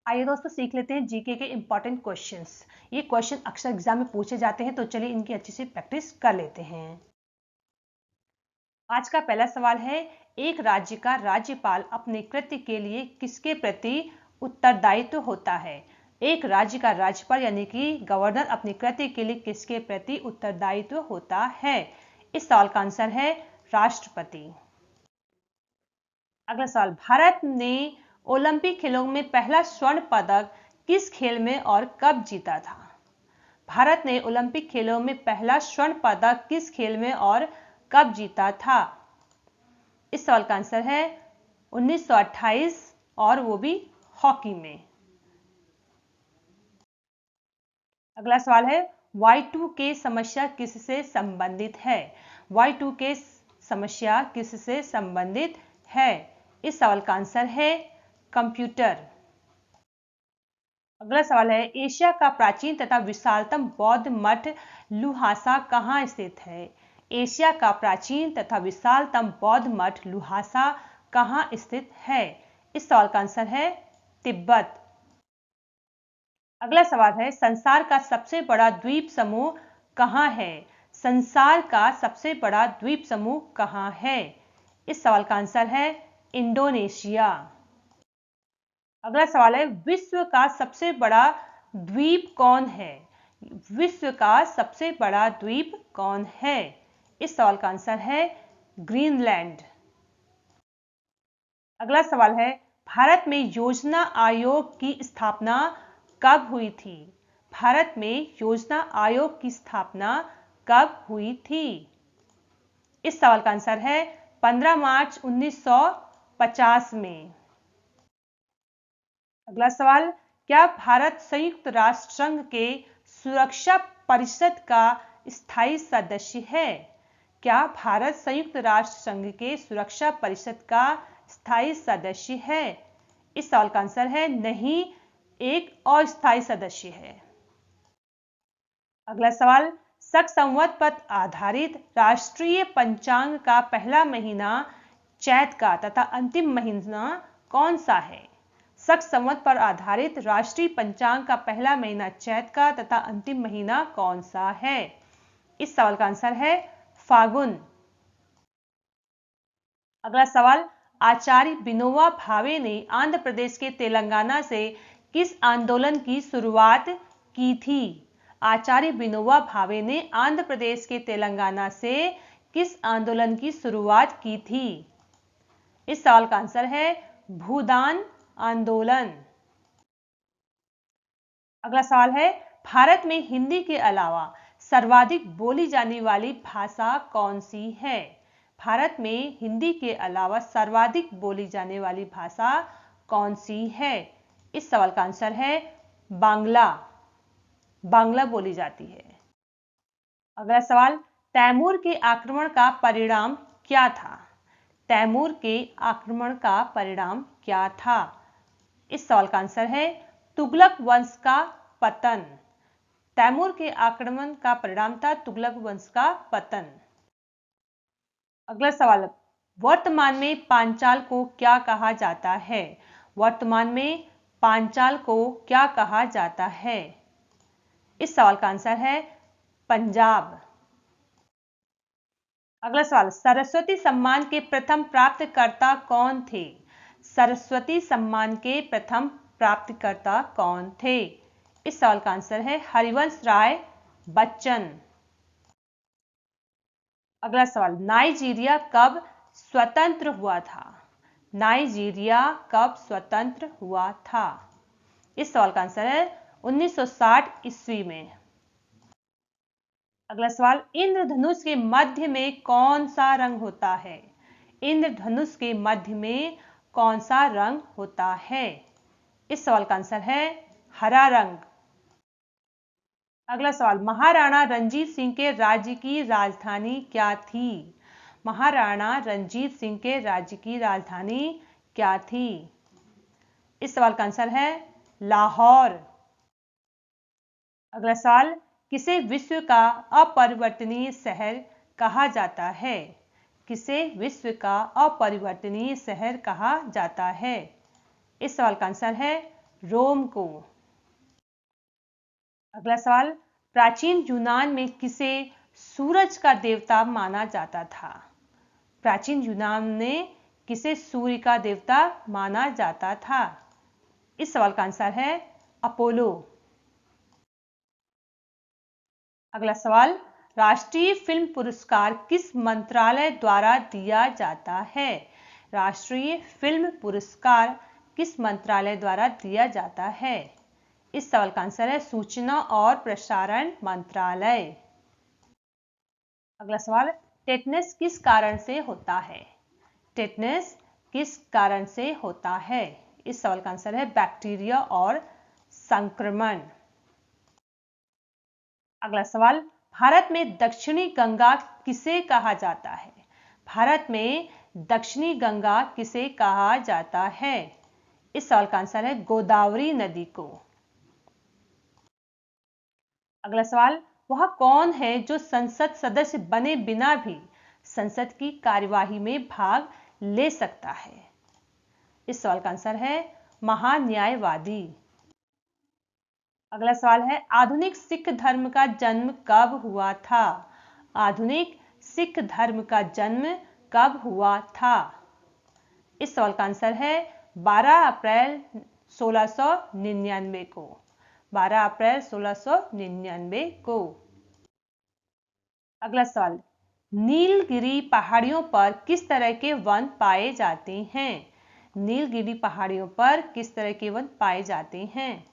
आइए दोस्तों सीख लेते हैं जीके के इंपॉर्टेंट क्वेश्चंस। ये क्वेश्चन अक्सर एग्जाम में पूछे जाते हैं, तो चलिए इनकी अच्छी से प्रैक्टिस कर लेते हैं। आज का पहला सवाल है, एक राज्य का राज्यपाल अपने कृत्य के लिए किसके प्रति उत्तरदायित्व होता है? एक राज्य का राज्यपाल यानी कि गवर्नर अपने कृत्य के लिए किसके प्रति उत्तरदायित्व होता है? इस सवाल का आंसर है राष्ट्रपति। अगला सवाल, भारत ने ओलंपिक खेलों में पहला स्वर्ण पदक किस खेल में और कब जीता था? भारत ने ओलंपिक खेलों में पहला स्वर्ण पदक किस खेल में और कब जीता था? इस सवाल का आंसर है 1928 और वो भी हॉकी में। अगला सवाल है, Y2K समस्या किससे संबंधित है? Y2K समस्या किससे संबंधित है? इस सवाल का आंसर है कंप्यूटर। अगला सवाल है, एशिया का प्राचीन तथा विशालतम बौद्ध मठ लुहासा कहाँ स्थित है? एशिया का प्राचीन तथा विशालतम बौद्ध मठ लुहासा कहाँ स्थित है? इस सवाल का आंसर है तिब्बत। अगला सवाल है, संसार का सबसे बड़ा द्वीप समूह कहाँ है? संसार का सबसे बड़ा द्वीप समूह कहाँ है? इस सवाल का आंसर है इंडोनेशिया। अगला सवाल है, विश्व का सबसे बड़ा द्वीप कौन है? विश्व का सबसे बड़ा द्वीप कौन है? इस सवाल का आंसर है ग्रीनलैंड। अगला सवाल है, भारत में योजना आयोग की स्थापना कब हुई थी? भारत में योजना आयोग की स्थापना कब हुई थी? इस सवाल का आंसर है 15 मार्च 1950 में। अगला सवाल, क्या भारत संयुक्त राष्ट्र संघ के सुरक्षा परिषद का स्थायी सदस्य है? क्या भारत संयुक्त राष्ट्र संघ के सुरक्षा परिषद का स्थायी सदस्य है? इस सवाल का आंसर है नहीं, एक अस्थायी सदस्य है। अगला सवाल, शक संवत पर आधारित राष्ट्रीय पंचांग का पहला महीना चैत का तथा अंतिम महीना कौन सा है? शक संवत पर आधारित राष्ट्रीय पंचांग का पहला महीना चैत का तथा अंतिम महीना कौन सा है? इस सवाल का आंसर है फागुन। अगला सवाल, आचार्य विनोबा भावे ने आंध्र प्रदेश के तेलंगाना से किस आंदोलन की शुरुआत की थी? आचार्य विनोबा भावे ने आंध्र प्रदेश के तेलंगाना से किस आंदोलन की शुरुआत की थी? इस सवाल का आंसर है भूदान आंदोलन। अगला सवाल है, भारत में हिंदी के अलावा सर्वाधिक बोली जाने वाली भाषा कौन सी है? भारत में हिंदी के अलावा सर्वाधिक बोली जाने वाली भाषा कौन सी है? इस सवाल का आंसर है बांग्ला। बांग्ला बोली जाती है। अगला सवाल, तैमूर के आक्रमण का परिणाम क्या था? तैमूर के आक्रमण का परिणाम क्या था? इस सवाल का आंसर है तुगलक वंश का पतन। तैमूर के आक्रमण का परिणाम था तुगलक वंश का पतन। अगला सवाल, वर्तमान में पांचाल को क्या कहा जाता है? वर्तमान में पांचाल को क्या कहा जाता है? इस सवाल का आंसर है पंजाब। अगला सवाल, सरस्वती सम्मान के प्रथम प्राप्तकर्ता कौन थे? सरस्वती सम्मान के प्रथम प्राप्तकर्ता कौन थे? इस सवाल का आंसर है हरिवंश राय बच्चन। अगला सवाल, नाइजीरिया कब स्वतंत्र हुआ था? नाइजीरिया कब स्वतंत्र हुआ था? इस सवाल का आंसर है 1960 ईस्वी में। अगला सवाल, इंद्रधनुष के मध्य में कौन सा रंग होता है? इंद्रधनुष के मध्य में कौन सा रंग होता है? इस सवाल का आंसर है हरा रंग। अगला सवाल, महाराणा रंजीत सिंह के राज्य की राजधानी क्या थी? महाराणा रंजीत सिंह के राज्य की राजधानी क्या थी? इस सवाल का आंसर है लाहौर। अगला सवाल, किसे विश्व का अपरिवर्तनीय शहर कहा जाता है? किसे विश्व का अपरिवर्तनीय शहर कहा जाता है? इस सवाल का आंसर है रोम को। अगला सवाल, प्राचीन यूनान में किसे सूरज का देवता माना जाता था? प्राचीन यूनान में किसे सूर्य का देवता माना जाता था? इस सवाल का आंसर है अपोलो। अगला सवाल, राष्ट्रीय फिल्म पुरस्कार किस मंत्रालय द्वारा दिया जाता है? राष्ट्रीय फिल्म पुरस्कार किस मंत्रालय द्वारा दिया जाता है? इस सवाल का आंसर है सूचना और प्रसारण मंत्रालय। अगला सवाल, टेटनस किस कारण से होता है? टेटनस किस कारण से होता है? इस सवाल का आंसर है बैक्टीरिया और संक्रमण। अगला सवाल, भारत में दक्षिणी गंगा किसे कहा जाता है? भारत में दक्षिणी गंगा किसे कहा जाता है? इस सवाल का आंसर है गोदावरी नदी को। अगला सवाल, वह कौन है जो संसद सदस्य बने बिना भी संसद की कार्यवाही में भाग ले सकता है? इस सवाल का आंसर है महान्यायवादी। अगला सवाल है, आधुनिक सिख धर्म का जन्म कब हुआ था? आधुनिक सिख धर्म का जन्म कब हुआ था? इस सवाल का आंसर है 12 अप्रैल 1699 को। 12 अप्रैल 1699 को। अगला सवाल, नीलगिरी पहाड़ियों पर किस तरह के वन पाए जाते हैं? नीलगिरी पहाड़ियों पर किस तरह के वन पाए जाते हैं?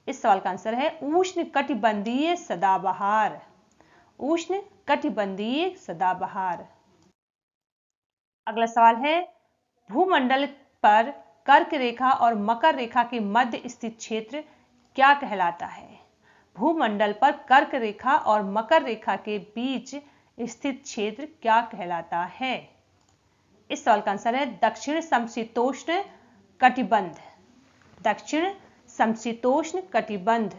इस सवाल का आंसर है उष्ण कटिबंधीय सदाबहार। उष्ण कटिबंधीय सदाबहार। अगला सवाल है, भूमंडल पर कर्क रेखा और मकर रेखा के मध्य स्थित क्षेत्र क्या कहलाता है? भूमंडल पर कर्क रेखा और मकर रेखा के बीच स्थित क्षेत्र क्या कहलाता है? इस सवाल का आंसर है दक्षिण समशीतोष्ण कटिबंध। दक्षिण समशीतोष्ण कटिबंध।